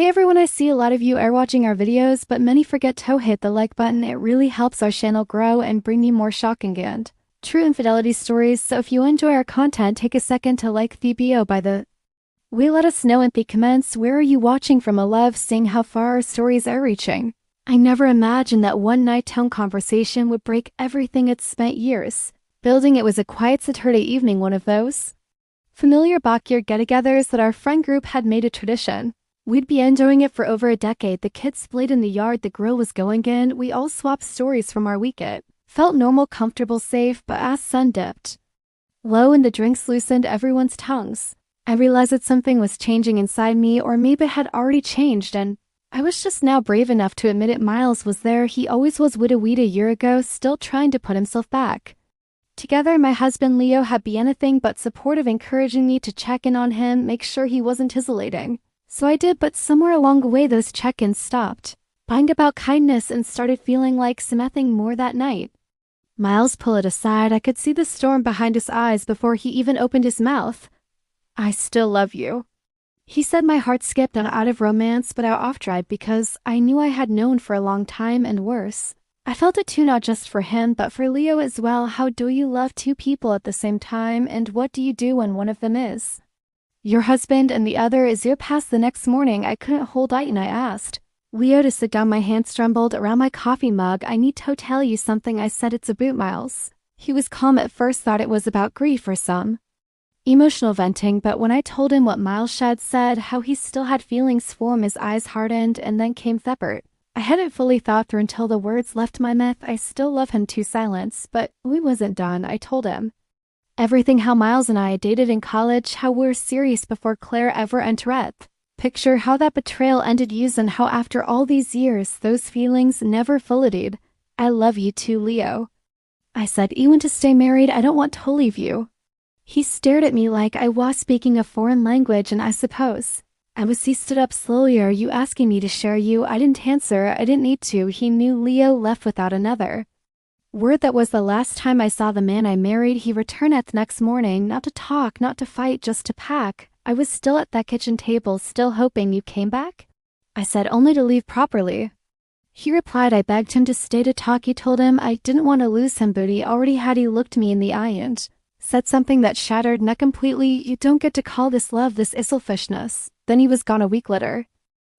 Hey everyone, I see a lot of you are watching our videos, but many forget to hit the like button. It really helps our channel grow and bring you more shocking and true infidelity stories. So if you enjoy our content, take a second to like the video by the way. Let us know in the comments, where are you watching from? I love seeing how far our stories are reaching. I never imagined that one nighttime conversation would break everything it's spent years building. It was a quiet Saturday evening, one of those familiar backyard get-togethers that our friend group had made a tradition. We'd be enjoying it for over a decade. The kids played in the yard, the grill was going in, we all swapped stories from our weekend. Felt normal, comfortable, safe, but as sun dipped low and the drinks loosened everyone's tongues, I realized that something was changing inside me, or maybe it had already changed, and I was just now brave enough to admit it. Miles was there. He always was. Would a year ago, still trying to put himself back together. My husband Leo had been anything but supportive, encouraging me to check in on him, make sure he wasn't isolating. So I did, but somewhere along the way those check-ins stopped being about kindness and started feeling like something more that night. Miles pulled it aside. I could see the storm behind his eyes before he even opened his mouth. "I still love you," he said. My heart skipped out of romance but out off drive, because I knew I had known for a long time, and worse, I felt it too, not just for him but for Leo as well. How do you love two people at the same time, and what do you do when one of them is your husband and the other is your past? The next morning I couldn't hold out and I asked Leo to sit down. My hands trembled around my coffee mug. "I need to tell you something," I said. "It's about Miles." He was calm at first, thought it was about grief or some emotional venting, but when I told him what Miles had said, how he still had feelings for him, his eyes hardened, and then came separate. I hadn't fully thought through until the words left my mouth. "I still love him too." Silence, but we wasn't done. I told him everything, how Miles and I dated in college, how we're serious before Claire ever entered picture, how that betrayal ended years, and how after all these years those feelings never faded. "I love you too, Leo," I said. "Even to stay married, I don't want to leave you." He stared at me like I was speaking a foreign language, and I suppose he stood up slowly. "Are you asking me to share you?" I didn't answer. I didn't need to. He knew. Leo left without another word. That was the last time I saw the man I married. He returned at the next morning, not to talk, not to fight, just to pack. I was still at that kitchen table, still hoping. "You came back?" I said. "Only to leave properly." He replied. I begged him to stay to talk. He told him I didn't want to lose him, but he already had. He looked me in the eye and said something that shattered me completely. "You don't get to call this love, this is selfishness." Then he was gone. A week later,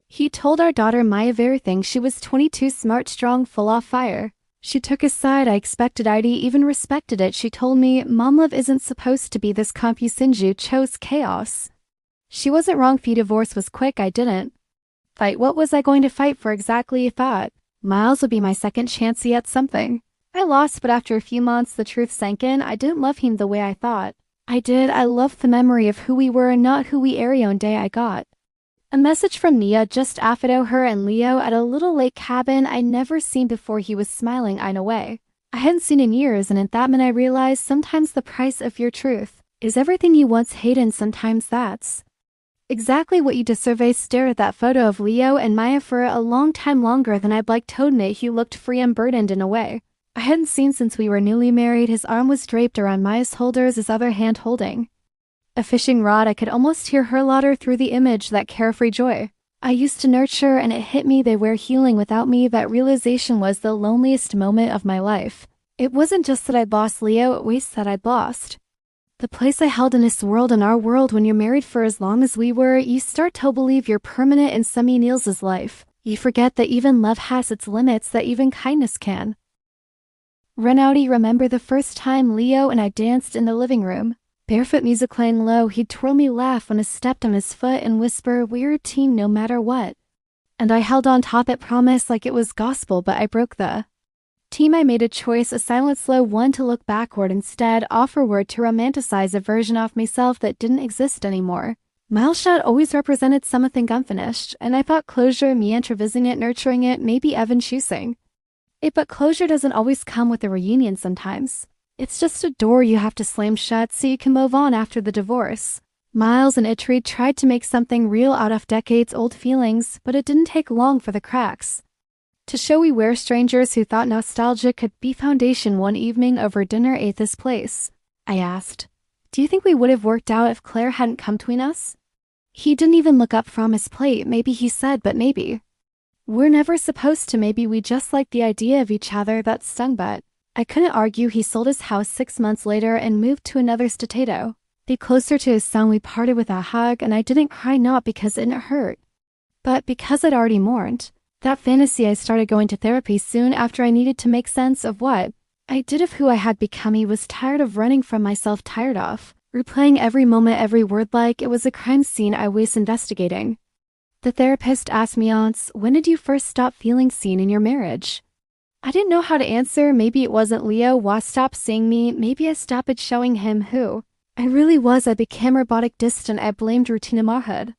he told our daughter Maya everything. She was 22, smart, strong, full of fire. She took his side. I expected it, even respected it. She told me, "Mom, love isn't supposed to be this confusing. You chose chaos." She wasn't wrong. The divorce was quick. I didn't fight. What was I going to fight for exactly? I thought Miles would be my second chance at something. I lost, but after a few months the truth sank in. I didn't love him the way I thought I did. I loved the memory of who we were and not who we are. One day I got a message from Nia just after her and Leo at a little lake cabin I'd never seen before. He was smiling in a way I hadn't seen in years, and in that moment I realized sometimes the price of your truth is everything you once hated, and sometimes that's exactly what you deserve. I stared at that photo of Leo and Maya for a long time, longer than I'd like to admit. He looked free and burdened in a way I hadn't seen since we were newly married. His arm was draped around Maya's shoulders, his other hand holding a fishing rod. I could almost hear her laughter through the image, that carefree joy I used to nurture, and it hit me. They were healing without me. That realization was the loneliest moment of my life. It wasn't just that I'd lost Leo, it was that I'd lost the place I held in this world, in our world. When you're married for as long as we were, you start to believe you're permanent in someone else's life. You forget that even love has its limits, that even kindness can run out. You remember the first time Leo and I danced in the living room, barefoot, music playing low. He'd twirl me, laugh when I stepped on his foot, and whisper, "We're a team no matter what." And I held on top it, promise, like it was gospel, but I broke the team. I made a choice, a silent, slow one, to look backward instead, offerward, to romanticize a version of myself that didn't exist anymore. Miles had always represented something unfinished, and I thought closure, me improvising it, nurturing it, maybe even choosing it. But closure doesn't always come with a reunion. Sometimes it's just a door you have to slam shut so you can move on after the divorce. Miles and Itri tried to make something real out of decades-old feelings, but it didn't take long for the cracks to show. We were strangers who thought nostalgia could be foundation. One evening over dinner at this place, I asked, "Do you think we would have worked out if Claire hadn't come between us?" He didn't even look up from his plate. Maybe he said, but maybe. We're never supposed to. Maybe we just like the idea of each other. That stung, but I couldn't argue. He sold his house 6 months later and moved to another state. Be closer to his son. We parted with a hug, and I didn't cry, not because it didn't hurt, but because I'd already mourned that fantasy. I started going to therapy soon after. I needed to make sense of what I did, of who I had become. He was tired of running from myself, tired of replaying every moment, every word like it was a crime scene I was investigating. The therapist asked me once, when did you first stop feeling seen in your marriage? I didn't know how to answer. Maybe it wasn't Leo was stopped seeing me. Maybe I stopped showing him who I really was. I became robotic, distant. I blamed routine in my head.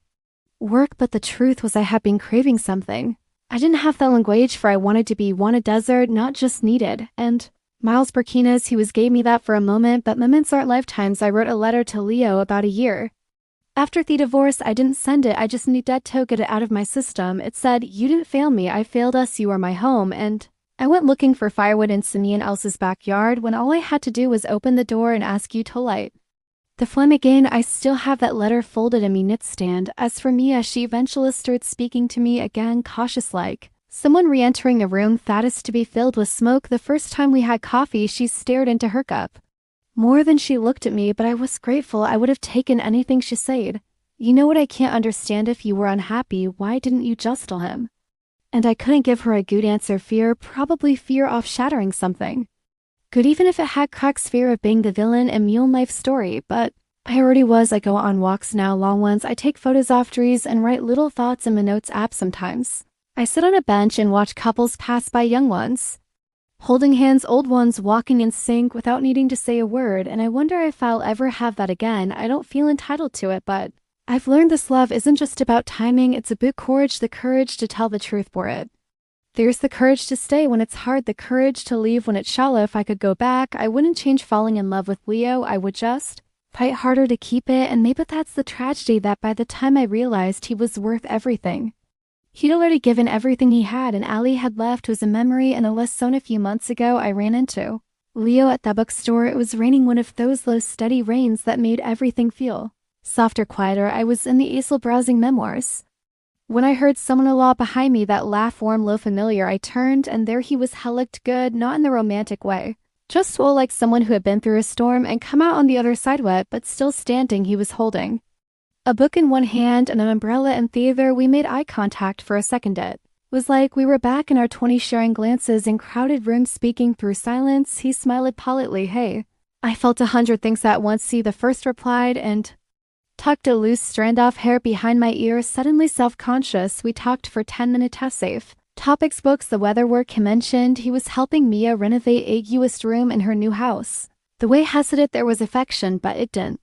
Work, but the truth was I had been craving something. I didn't have the language for I wanted to be one, a desert, not just needed. And Miles Burkinas, he was gave me that for a moment, but moments aren't lifetimes. I wrote a letter to Leo about a year after the divorce. I didn't send it. I just needed to get it out of my system. It said, you didn't fail me. I failed us. You are my home. And I went looking for firewood in someone else's backyard when all I had to do was open the door and ask you to light the flame again. I still have that letter folded in me nightstand. As for Mia, she eventually started speaking to me again, cautious like someone re-entering a room that is to be filled with smoke. The first time we had coffee, she stared into her cup more than she looked at me, but I was grateful. I would have taken anything she said. You know what I can't understand? If you were unhappy, why didn't you just tell him? And I couldn't give her a good answer. Fear, probably fear of shattering something good, even if it had cracks. Fear of being the villain in Mule Life story, but I already was. I go on walks now, long ones. I take photos off trees and write little thoughts in my notes app sometimes. I sit on a bench and watch couples pass by, young ones holding hands, old ones walking in sync without needing to say a word, and I wonder if I'll ever have that again. I don't feel entitled to it, but I've learned this love isn't just about timing. It's about courage, the courage to tell the truth for it. There's the courage to stay when it's hard, the courage to leave when it's shallow. If I could go back, I wouldn't change falling in love with Leo. I would just fight harder to keep it, and maybe that's the tragedy, that by the time I realized he was worth everything, he'd already given everything he had, and Ali had left was a memory and a lesson. A few months ago, I ran into Leo at the bookstore. It was raining, one of those low, steady rains that made everything feel softer, quieter. I was in the easel browsing memoirs when I heard someone behind me. That laugh, warm, low, familiar. I turned, and there he was. He looked good, not in the romantic way, just well, like someone who had been through a storm and come out on the other side wet, but still standing. He was holding a book in one hand and an umbrella in the other. We made eye contact for a second. It was like we were back in our 20s, sharing glances in crowded rooms, speaking through silence. He smiled politely. Hey. I felt 100 things at once. He, the first, replied, and tucked a loose strand of hair behind my ear. Suddenly self-conscious, we talked for 10 minutes. Safe topics, books, the weather, work. He mentioned he was helping Mia renovate a used room in her new house. The way hesitant there was affection, but it didn't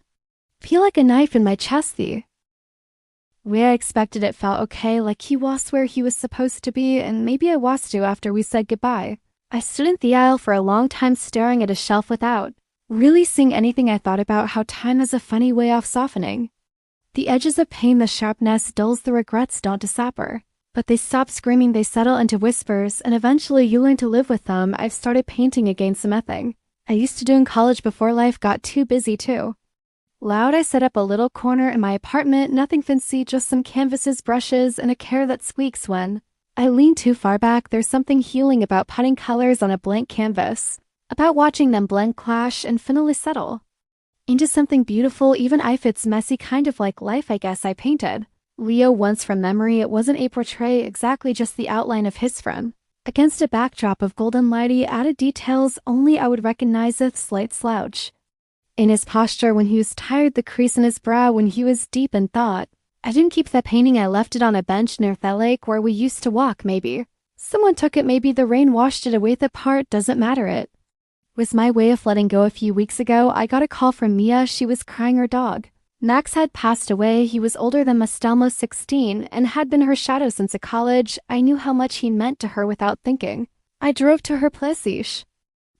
feel like a knife in my chest. The way I expected it felt okay, like he was where he was supposed to be, and maybe I was too after we said goodbye. I stood in the aisle for a long time, staring at a shelf without really seeing anything. I thought about how time has a funny way of softening the edges of pain. The sharpness dulls, the regrets don't disappear, but they stop screaming. They settle into whispers, and eventually you learn to live with them. I've started painting again, something I used to do in college before life got too busy too loud. I set up a little corner in my apartment, nothing fancy, just some canvases, brushes, and a chair that squeaks when I lean too far back. There's something healing about putting colors on a blank canvas, about watching them blend, clash, and finally settle into something beautiful, even if it's messy, kind of like life. I guess I painted Leo once from memory. It wasn't a portrait exactly, just the outline of his friend against a backdrop of golden lighty added details. Only I would recognize a slight slouch in his posture when he was tired, the crease in his brow when he was deep in thought. I didn't keep the painting. I left it on a bench near the lake where we used to walk. Maybe someone took it, maybe the rain washed it away. The part doesn't matter. It was my way of letting go. A few weeks ago, I got a call from Mia. She was crying. Her dog Max had passed away. He was older than Mastelmo, 16, and had been her shadow since college. I knew how much he meant to her without thinking. I drove to her place,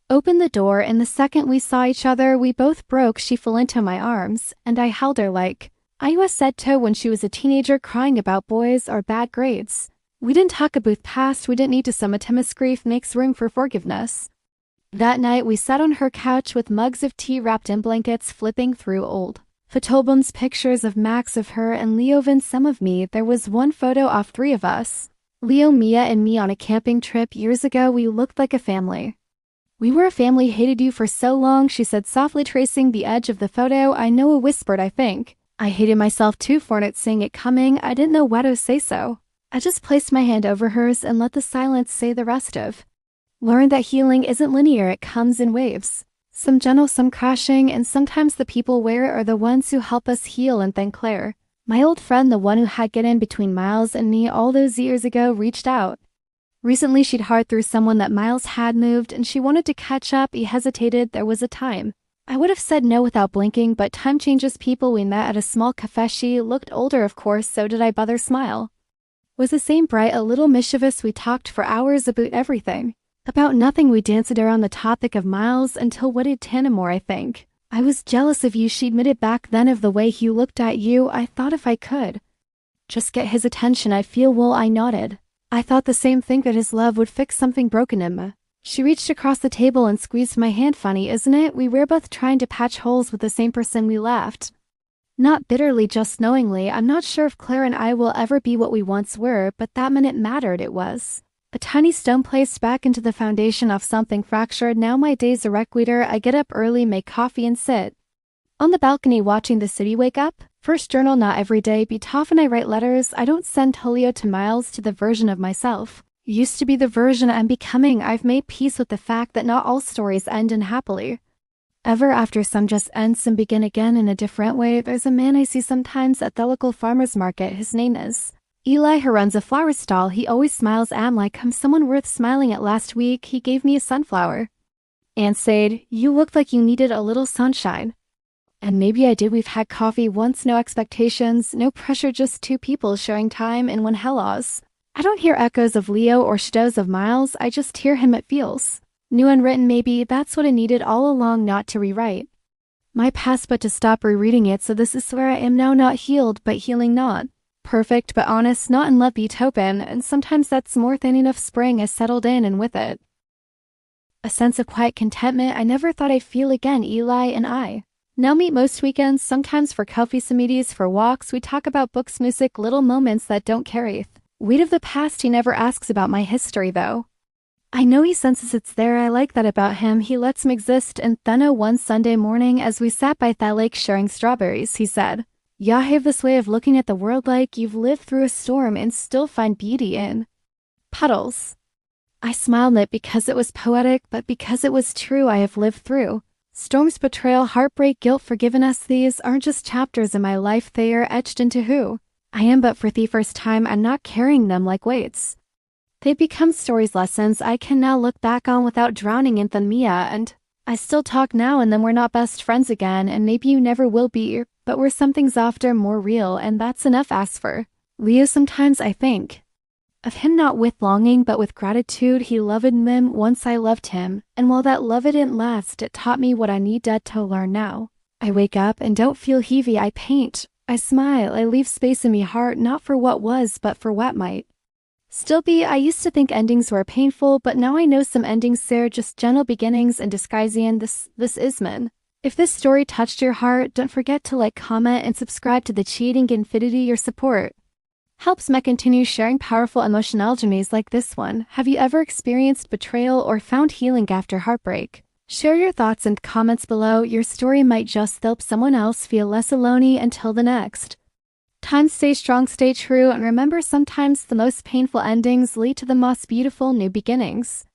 opened the door, and the second we saw each other, we both broke. She fell into my arms, and I held her like I was said to when she was a teenager, crying about boys or bad grades. We didn't talk about past. We didn't need to. Sometimes grief makes room for forgiveness. That night, we sat on her couch with mugs of tea wrapped in blankets, flipping through old Photobums pictures of Max of her and Leo and some of me. There was one photo of 3 of us. Leo, Mia, and me on a camping trip years ago. We looked like a family. We were a family, hated you for so long, she said softly, tracing the edge of the photo. I know, whispered, I think. I hated myself too for not seeing it coming. I didn't know what to say, so I just placed my hand over hers and let the silence say the rest of. Learned that healing isn't linear, it comes in waves. Some gentle, some crashing, and sometimes the people wear it are the ones who help us heal. And then Claire, my old friend, the one who had get in between Miles and me all those years ago, reached out. Recently she'd heard through someone that Miles had moved and she wanted to catch up. He hesitated. There was a time I would have said no without blinking, but time changes people. We met at a small cafe. She looked older, of course, so did I. Bother smile was the same, bright, a little mischievous. We talked for hours about everything. About nothing. We danced around the topic of Miles until what did Tana more, I think. I was jealous of you, she admitted back then, of the way he looked at you. I thought if I could just get his attention, I feel. Well, I nodded. I thought the same thing, that his love would fix something broken in me. She reached across the table and squeezed my hand. Funny, isn't it? We were both trying to patch holes with the same person. We laughed. Not bitterly, just knowingly. I'm not sure if Claire and I will ever be what we once were, but that minute mattered. It was a tiny stone placed back into the foundation of something fractured. Now my day's a requitter. I get up early, make coffee, and sit on the balcony watching the city wake up. First journal, not every day. Be tough, and I write letters. I don't send Julio to Miles, to the version of myself used to be the version I'm becoming. I've made peace with the fact that not all stories end unhappily. Ever after, some just end, some begin again in a different way. There's a man I see sometimes at the local farmer's market. His name is Eli, who runs a flower stall. He always smiles. I'm like, I'm someone worth smiling at. Last week, he gave me a sunflower and said, you looked like you needed a little sunshine. And maybe I did. We've had coffee once, no expectations, no pressure, just 2 people sharing time in one hellos. I don't hear echoes of Leo or shadows of Miles. I just hear him. It feels new, unwritten. Maybe that's what I needed all along, not to rewrite my past, but to stop rereading it. So this is where I am now, not healed, but healing, not perfect, but honest, not in love, but open. And sometimes that's more than enough. Spring has settled in, and with it, a sense of quiet contentment I never thought I'd feel again. Eli and I now meet most weekends, sometimes for coffee, some meetings, for walks. We talk about books, music, little moments that don't carry weight of the past. He never asks about my history, though I know he senses it's there. I like that about him. He lets me exist. And then one Sunday morning, as we sat by that lake sharing strawberries, he said, yeah, I have this way of looking at the world, like you've lived through a storm and still find beauty in puddles. I smiled, not because it was poetic, but because it was true. I have lived through storms, betrayal, heartbreak, guilt, forgiveness. These aren't just chapters in my life, they are etched into who I am. But for the first time, I'm not carrying them like weights. They become stories, lessons I can now look back on without drowning in them. Mia and I still talk now and then. We're not best friends again, and maybe you never will be, but we're something softer, more real, and that's enough. As for Leo, sometimes I think of him not with longing, but with gratitude. He loved me once I loved him, and while that love didn't last, it taught me what I need to learn now. I wake up and don't feel heavy. I paint, I smile, I leave space in me heart, not for what was, but for what might still be. I used to think endings were painful, but now I know some endings are just gentle beginnings and disguising. This is men. If this story touched your heart, don't forget to like, comment, and subscribe to the Cheating Infinity. Your support helps me continue sharing powerful emotional journeys like this one. Have you ever experienced betrayal or found healing after heartbreak? Share your thoughts and comments below. Your story might just help someone else feel less alone. Until the next time, stay strong, stay true, and remember, sometimes the most painful endings lead to the most beautiful new beginnings.